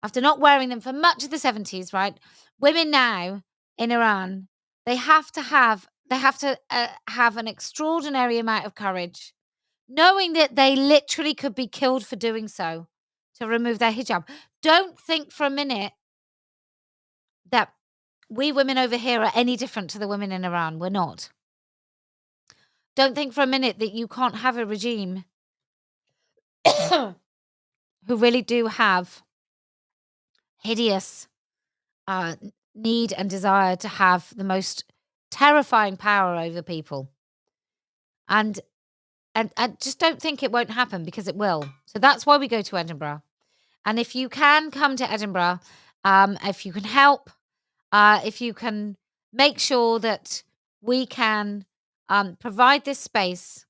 after not wearing them for much of the 70s, right? Women now in Iran, they have to have an extraordinary amount of courage, knowing that they literally could be killed for doing so, to remove their hijab. Don't think for a minute that we women over here are any different to the women in Iran. We're not. Don't think for a minute that you can't have a regime who really do have hideous need and desire to have the most terrifying power over people. And I just don't think it won't happen, because it will. So that's why we go to Edinburgh. And if you can come to Edinburgh, if you can help, if you can make sure that we can provide this space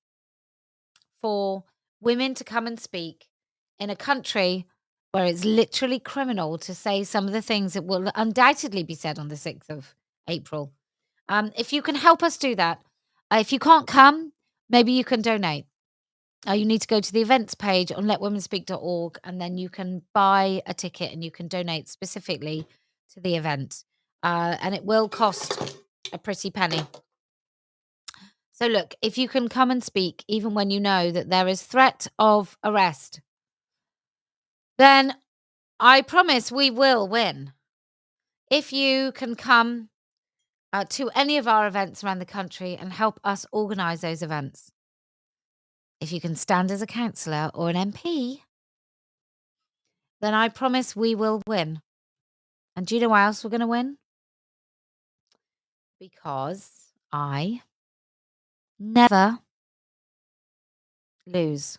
for women to come and speak in a country where it's literally criminal to say some of the things that will undoubtedly be said on the 6th of April. If you can help us do that, if you can't come, maybe you can donate. You need to go to the events page on letwomenspeak.org, and then you can buy a ticket and you can donate specifically to the event. And it will cost a pretty penny. So look, if you can come and speak, even when you know that there is threat of arrest, then I promise we will win. If you can come to any of our events around the country and help us organise those events, if you can stand as a councillor or an MP, then I promise we will win. And do you know why else we're going to win? Because I never lose.